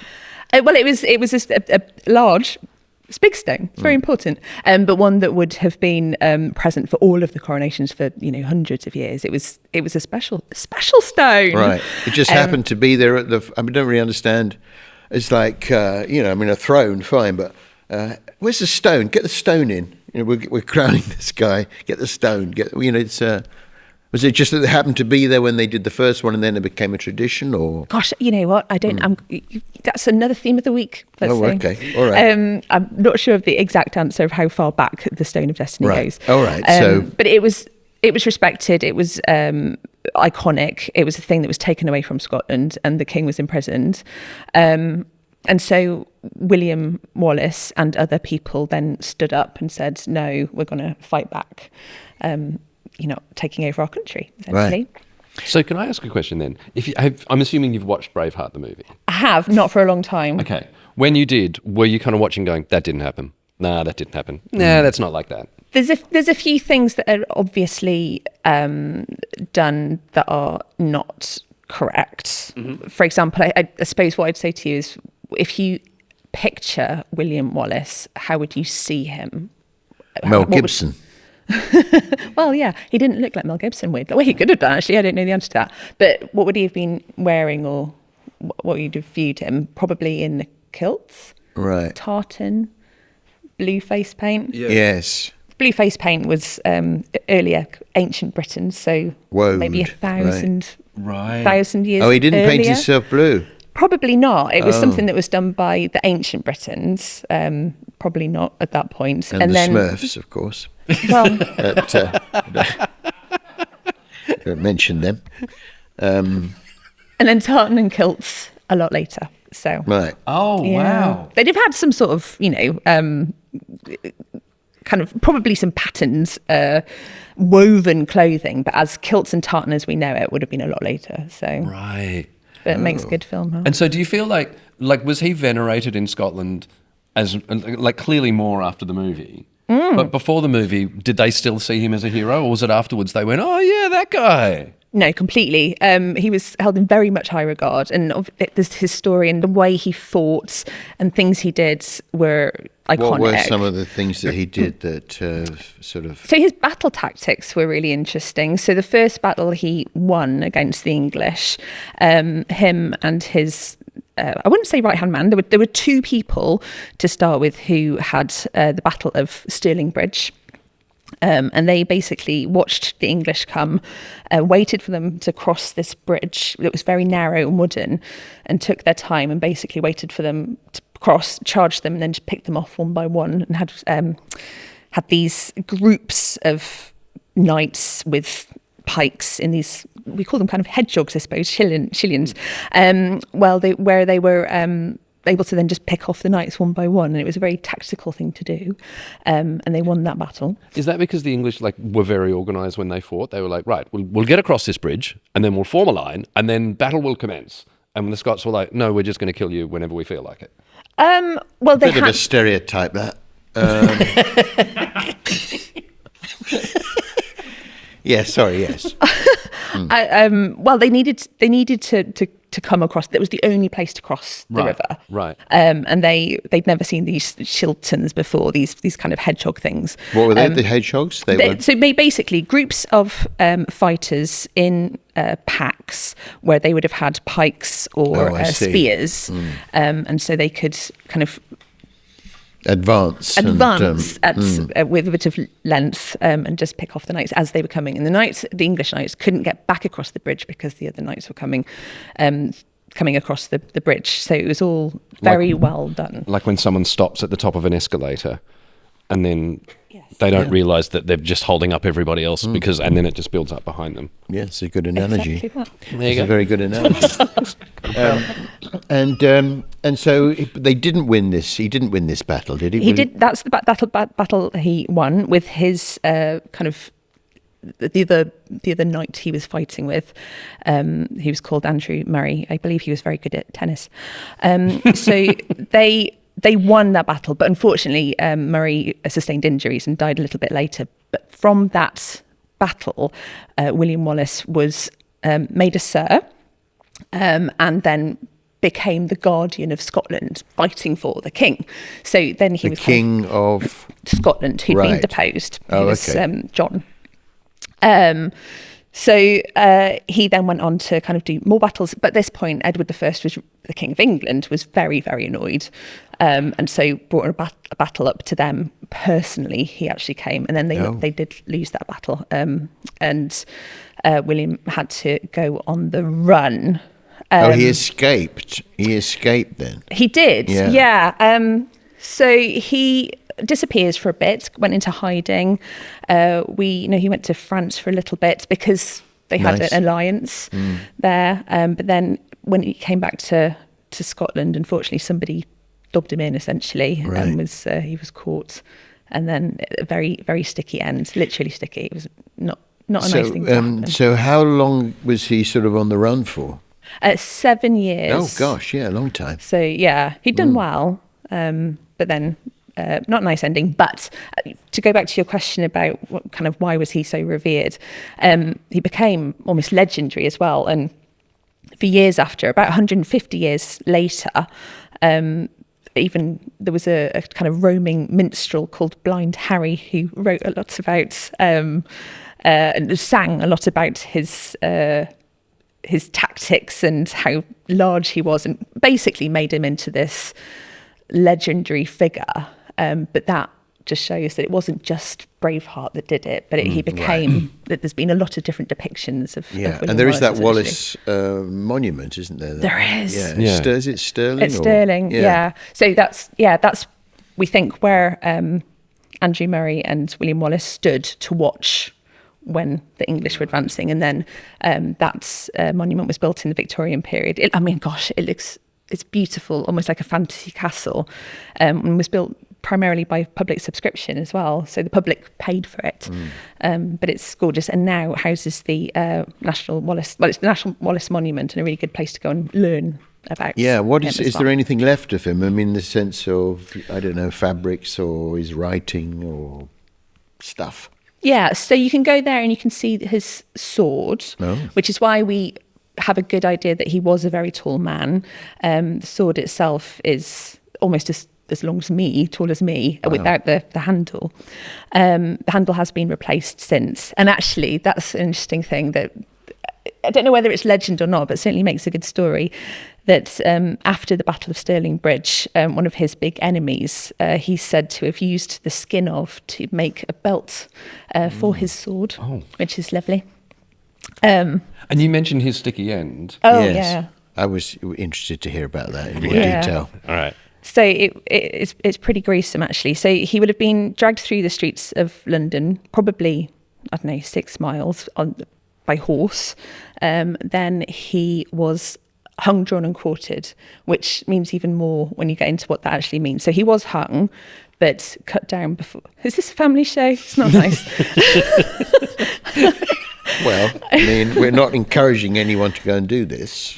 Well, it was a large. It's a big stone. It's very important, but one that would have been present for all of the coronations for hundreds of years. It was a special stone. Right. It just happened to be there at the. I don't really understand. It's like a throne, fine, but where's the stone? Get the stone in. We're crowning this guy. Get the stone. It's. Was it just that they happened to be there when they did the first one, and then it became a tradition, or? Gosh, you know what? I don't. That's another theme of the week. Let's say. Okay, all right. I'm not sure of the exact answer of how far back the Stone of Destiny goes. All right. But it was respected. It was iconic. It was a thing that was taken away from Scotland, and the king was imprisoned. And so William Wallace and other people then stood up and said, "No, we're going to fight back." Taking over our country, essentially. Right. So can I ask a question then? I'm assuming you've watched Braveheart the movie. I have, not for a long time. Okay. When you did, were you kind of watching going, that didn't happen? Nah, that didn't happen. Nah, that's not like that. There's a few things that are obviously done that are not correct. Mm-hmm. For example, I suppose what I'd say to you is, if you picture William Wallace, how would you see him? Mel Gibson. Well, yeah, he didn't look like Mel Gibson. Weird. Well, he could have done, actually. I don't know the answer to that. But what would he have been wearing, or what would you have viewed him? Probably in the kilts. Right. Tartan, blue face paint. Yeah. Yes. Blue face paint was earlier ancient Britain, so maybe 1,000 years. Oh, he didn't earlier. paint himself blue. Probably not. It was something that was done by the ancient Britons. Probably not at that point. And then Smurfs, of course. Well, don't mention them. And then tartan and kilts a lot later. So right. Oh yeah. Wow. They'd have had some sort of kind of probably some patterns, woven clothing, but as kilts and tartan as we know it would have been a lot later. So Right. But it makes a good film. Huh? And so do you feel like was he venerated in Scotland as like clearly more after the movie? But before the movie, did they still see him as a hero, or was it afterwards they went, oh yeah, that guy? No, completely. He was held in very much high regard, and his story and the way he fought and things he did were iconic. What were some of the things that he did that sort of... So his battle tactics were really interesting. So the first battle he won against the English, him and his... I wouldn't say right-hand man. There were two people to start with who had the Battle of Stirling Bridge. And they basically watched the English come, waited for them to cross this bridge that was very narrow and wooden, and took their time and basically waited for them to cross, charged them, and then just picked them off one by one, and had these groups of knights with pikes in these, we call them kind of hedgehogs, I suppose, shillions, where they were able to then just pick off the knights one by one, and it was a very tactical thing to do, and they won that battle. Is that because the English were very organised when they fought? They were like, right, we'll get across this bridge, and then we'll form a line, and then battle will commence. And the Scots were like, no, we're just going to kill you whenever we feel like it. Well, they Bit of a stereotype, that. Yeah, sorry, yes. Well, they needed to come across. That was the only place to cross the river. Right. And they'd never seen these shiltons before. These kind of hedgehog things. What were they? The hedgehogs? So basically groups of fighters in packs where they would have had pikes or spears, and so they could kind of advance with a bit of length, and just pick off the knights as they were coming. And the English knights couldn't get back across the bridge because the other knights were coming across the bridge. So it was all very well done. Like when someone stops at the top of an escalator and then they don't realise that they're just holding up everybody else and then it just builds up behind them. Yeah, it's a good analogy. Exactly that. It's a very good analogy. And so they didn't win this. He didn't win this battle, did he? He did. That's the battle he won with his kind of the other knight he was fighting with. He was called Andrew Murray. I believe he was very good at tennis. So they won that battle, but unfortunately Murray sustained injuries and died a little bit later. But from that battle, William Wallace was made a Sir, and then became the guardian of Scotland, fighting for the king. So then he was the king of Scotland, who'd been Right. deposed. Oh, He was okay. John. So he then went on to kind of do more battles. But at this point, Edward I was the King of England, was very, very annoyed. And so brought a battle up to them personally. He actually came, and then they did lose that battle. And William had to go on the run. he escaped. He escaped then. He did, Yeah. yeah. So he disappears for a bit, went into hiding. He went to France for a little bit because they had Nice. an alliance there. But then when he came back to Scotland, unfortunately, somebody dobbed him in essentially, Right. and he was caught. And then a very, very sticky end, literally sticky. It was not a nice thing to happen. So how long was he sort of on the run for? 7 years. Oh gosh, yeah, a long time. So yeah, he'd done well, but then not a nice ending. But to go back to your question about why was he so revered, he became almost legendary as well. And for years after, about 150 years later, even there was a kind of roaming minstrel called Blind Harry who wrote a lot about and sang a lot about his tactics and how large he was, and basically made him into this legendary figure. But that just shows that it wasn't just Braveheart that did it, but he became that. There's been a lot of different depictions of Yeah, William and there is that Wallace, Wallace monument, isn't there? There is. Yeah, Yeah. Is it Stirling? It's Stirling, yeah. So that's we think where Andrew Murray and William Wallace stood to watch when the English were advancing, and then that monument was built in the Victorian period. It's beautiful, almost like a fantasy castle, and was built primarily by public subscription as well. So the public paid for it, but it's gorgeous, and now houses the National Wallace. Well, it's the National Wallace Monument, and a really good place to go and learn about. Yeah, what is him as is there well. anything left of him? I mean, the sense of, I don't know, fabrics or his writing or stuff. Yeah, so you can go there and you can see his sword, which is why we have a good idea that he was a very tall man. The sword itself is almost as long as me, tall as me, without the handle. The handle has been replaced since. And actually, that's an interesting thing that, I don't know whether it's legend or not, but it certainly makes a good story, that after the Battle of Stirling Bridge, one of his big enemies, he's said to have used the skin of to make a belt for his sword, which is lovely. And you mentioned his sticky end. Oh, Yes. yeah. I was interested to hear about that in more Yeah. detail. All right. So it's pretty gruesome, actually. So he would have been dragged through the streets of London, probably, 6 miles by horse. Then he was hung, drawn and quartered, which means even more when you get into what that actually means. So he was hung, but cut down before. Is this a family show? It's not nice. Well, I mean, we're not encouraging anyone to go and do this.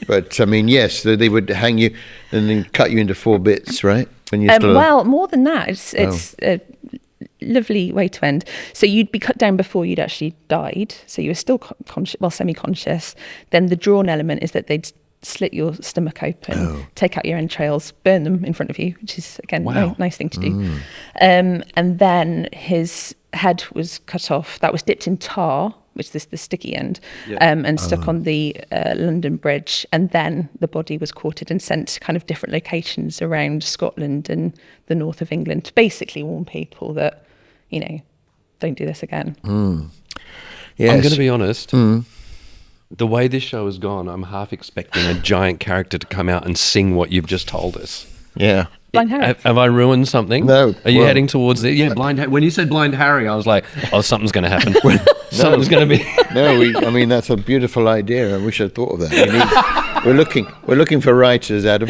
But, I mean, yes, they would hang you and then cut you into 4 bits, right? When you're still well, more than that. It's a lovely way to end. So you'd be cut down before you'd actually died. So you were still semi-conscious. Then the drawn element is that they'd slit your stomach open, take out your entrails, burn them in front of you, which is, again, a nice thing to do. And then his head was cut off. That was dipped in tar, which is the sticky end, and stuck on the London Bridge. And then the body was quartered and sent to kind of different locations around Scotland and the north of England to basically warn people that, don't do this again. Yes. I'm going to be honest. The way this show has gone, I'm half expecting a giant character to come out and sing what you've just told us. Yeah. Blind Harry. Have I ruined something? No. Are you Well- heading towards it? Yeah, When you said Blind Harry, I was like, oh, something's going to happen. Something's going to be. No, I mean, that's a beautiful idea. I wish I'd thought of that. We're looking for writers, Adam.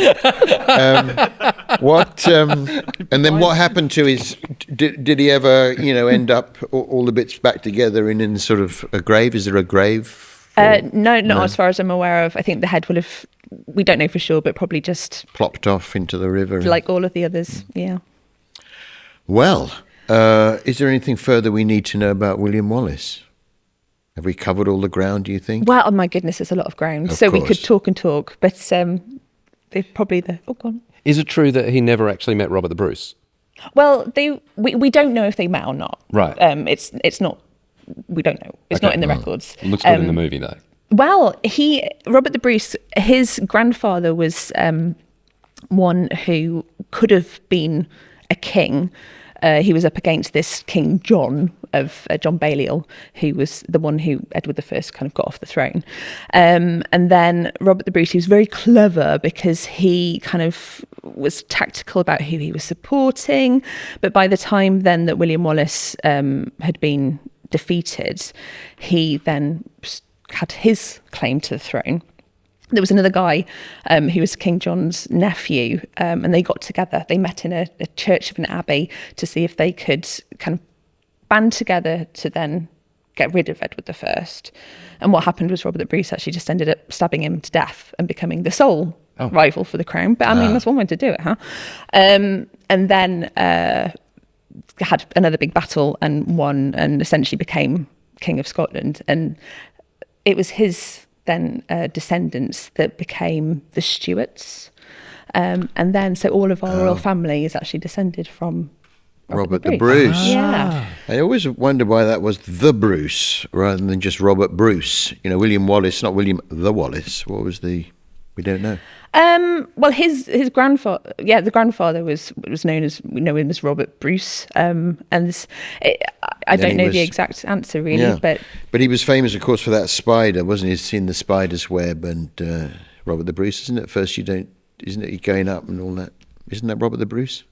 And then what happened to his? Did he ever, end up all the bits back together in sort of a grave? Is there a grave? No, not as far as I'm aware of. I think the head will have, we don't know for sure, but probably just Plopped off into the river. like all of the others. Yeah. Well, is there anything further we need to know about William Wallace? Have we covered all the ground, do you think? Well, oh my goodness, there's a lot of ground. Of So we course. could talk and talk, but they've probably go on. Is it true that he never actually met Robert the Bruce? Well, we don't know if they met or not. Right. It's not. We don't know. It's not in the records. It looks good in the movie, though. Well, Robert the Bruce, his grandfather was one who could have been a king. He was up against this King John of John Balliol, who was the one who Edward I kind of got off the throne. And then Robert the Bruce, he was very clever because he kind of was tactical about who he was supporting. But by the time then that William Wallace had been defeated, he then had his claim to the throne. There was another guy who was King John's nephew, and they got together. They met in a church of an abbey to see if they could kind of band together to then get rid of Edward I. And what happened was Robert the Bruce actually just ended up stabbing him to death and becoming the sole rival for the crown. But I mean, that's one way to do it, huh? And then had another big battle and won, and essentially became King of Scotland. And it was his then descendants that became the Stuarts. And then, so all of our royal family is actually descended from Robert the Bruce. Yeah. I always wondered why that was the Bruce rather than just Robert Bruce. William Wallace, not William the Wallace. What was we don't know. Well, his grandfather, the grandfather was known as, we know him as Robert Bruce. And I don't know the exact answer really, but he was famous, of course, for that spider, wasn't he? Seen the spider's web and Robert the Bruce, isn't it? First, isn't it? He going up and all that. Isn't that Robert the Bruce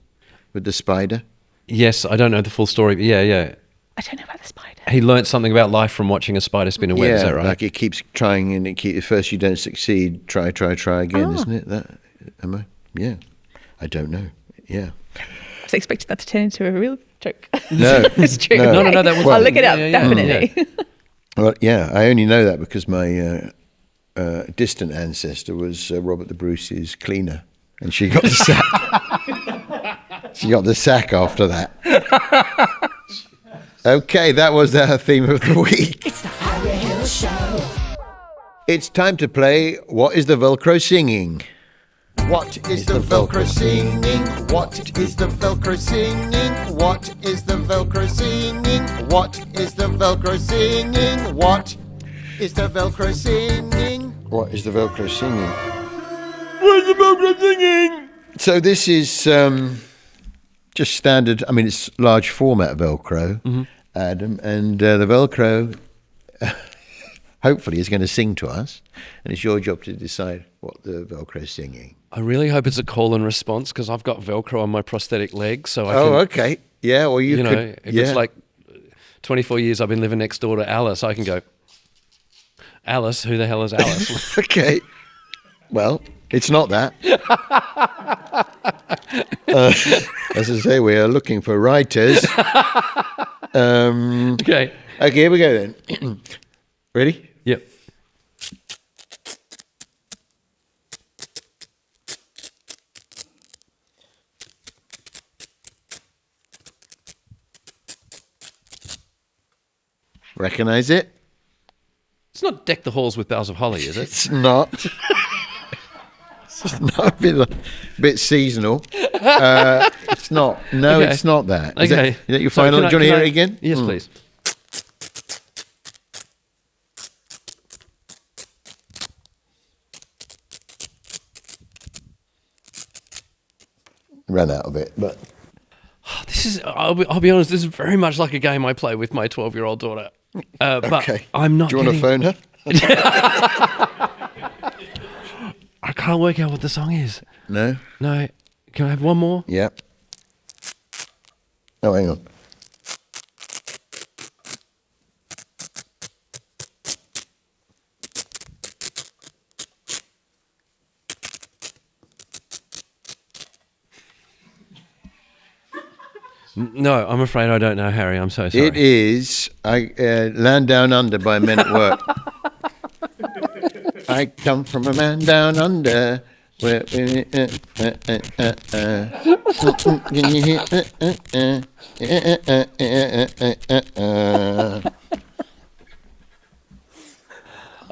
with the spider? Yes, I don't know the full story, but yeah. I don't know about the spider. He learnt something about life from watching a spider spin a web, is that right? Like it keeps trying and at first you don't succeed, try again, isn't it? Yeah. I don't know. Yeah. I was expecting that to turn into a real joke. No. It's true. No, that was... I'll look it up, yeah. definitely. Well, yeah, I only know that because my distant ancestor was Robert the Bruce's cleaner, and she got the sack. She got the sack after that. Okay, that was our theme of the week. It's the Harry Hill Show. It's time to play What is the Velcro Singing? What is the Velcro singing? What is the Velcro singing? What is the Velcro singing? What is the Velcro singing? What is the Velcro singing? What is the Velcro singing? What is the Velcro singing? So this is just standard, I mean it's large format Velcro, Adam, and the Velcro hopefully is going to sing to us, and it's your job to decide what the Velcro is singing. I really hope it's a call and response because I've got Velcro on my prosthetic leg, so I can... Oh, okay. Yeah, well you could... if it's like 24 years I've been living next door to Alice, I can go, Alice, who the hell is Alice? Okay. Well, it's not that. As I say, we are looking for writers. Okay. Okay, here we go then. Ready? Yep. Recognize it? It's not Deck the Halls with Boughs of Holly, is it? It's not. It's not a bit seasonal. It's not. No, Okay. it's not that. Okay. Is that your So final? can Do you want to can hear it again? Yes, please. Ran out of it, but This is, I'll be honest, this is very much like a game I play with my 12-year-old daughter. But okay. I'm not Do you want to phone her? I can't work out what the song is. No. No. Can I have one more? Yeah. Oh, hang on. No, I'm afraid I don't know, Harry. I'm so sorry. It is Land Down Under by Men at Work. I come from a man down under. Where, can you hear?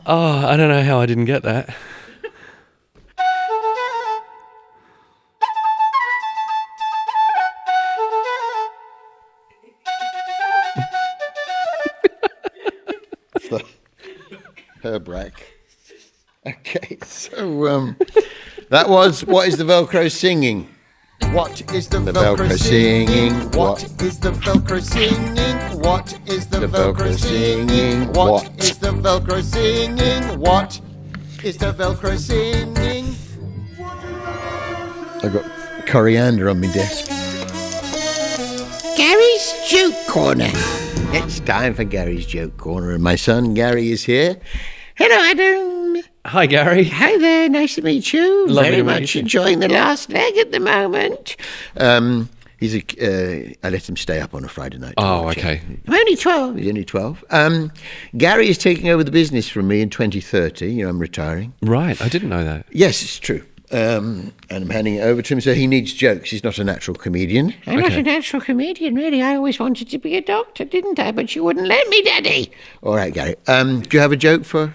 Oh, I don't know how I didn't get that. Herbrack. Okay, so that was What is the Velcro Singing? What is the Velcro Singing? What is the Velcro Singing? What is the Velcro Singing? What is the Velcro Singing? What is the Velcro Singing? I've got coriander on my desk. Gary's Joke Corner. It's time for Gary's Joke Corner, and my son Gary is here. Hello, Adam. Hi, Gary. Hi there, nice to meet you. Lovely Very to meet much you. enjoying the last leg at the moment. I let him stay up on a Friday night. to Oh, watch it. okay. I'm only 12. He's only 12. Gary is taking over the business from me in 2030. You know, I'm retiring. Right, I didn't know that. Yes, it's true. And I'm handing it over to him, so he needs jokes. He's not a natural comedian. I'm not a natural comedian, really. I always wanted to be a doctor, didn't I? But you wouldn't let me, Daddy. All right, Gary. Do you have a joke for...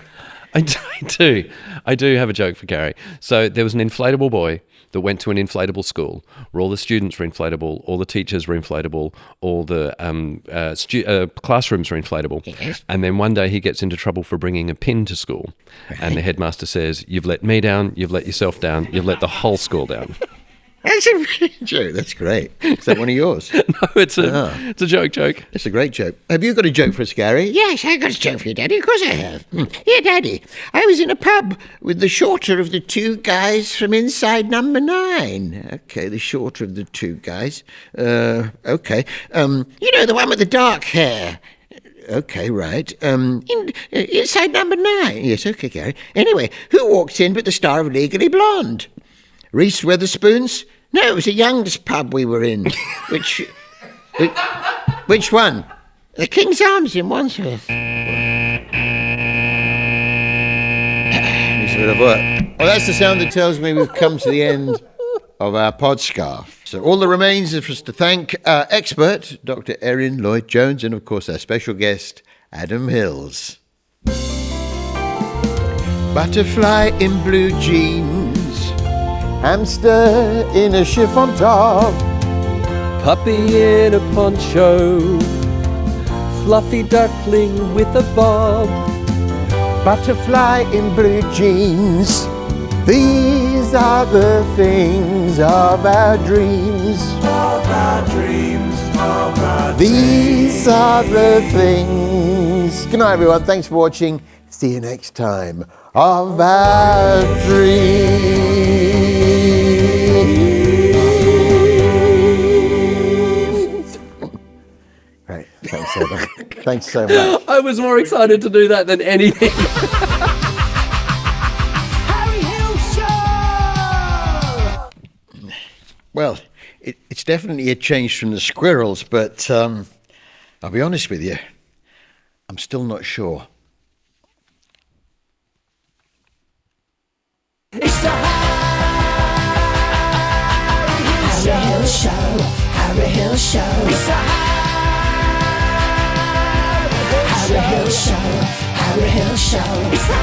I do. I do have a joke for Gary. So there was an inflatable boy that went to an inflatable school where all the students were inflatable, all the teachers were inflatable, all the classrooms were inflatable. Yes. And then one day he gets into trouble for bringing a pin to school. And the headmaster says, "You've let me down, you've let yourself down, you've let the whole school down." That's a joke. That's great. Is that one of yours? No, it's a joke. It's a great joke. Have you got a joke for us, Gary? Yes, I got a joke for you, Daddy. Of course I have. Here, Daddy. I was in a pub with the shorter of the two guys from inside number 9. Okay, the shorter of the two guys. Okay. You know, the one with the dark hair. Okay, right. Inside number 9. Yes, okay, Gary. Anyway, who walked in but the star of Legally Blonde? Reese Witherspoon's? No, it was a young's pub we were in. Which one? The King's Arms in Wandsworth. Needs a bit of work. Well, that's the sound that tells me we've come to the end of our podscarf. So all that remains is for us to thank our expert, Dr. Erin Lloyd-Jones, and of course our special guest, Adam Hills. Butterfly in blue jeans, hamster in a chiffon top, Puppy in a poncho, fluffy duckling with a bob. butterfly in blue jeans. These are the things of our dreams. These are the things. Good night, everyone. Thanks for watching. See you next time. Of our dreams. Right. Thanks so much. Thanks so much. I was more excited to do that than anything. Harry Hill Show! Well, it's definitely a change from the squirrels, but I'll be honest with you, I'm still not sure. It's the Harry Hill Show. Harry Hill Show. It's the Harry Hill Show. Harry Hill Show. It's the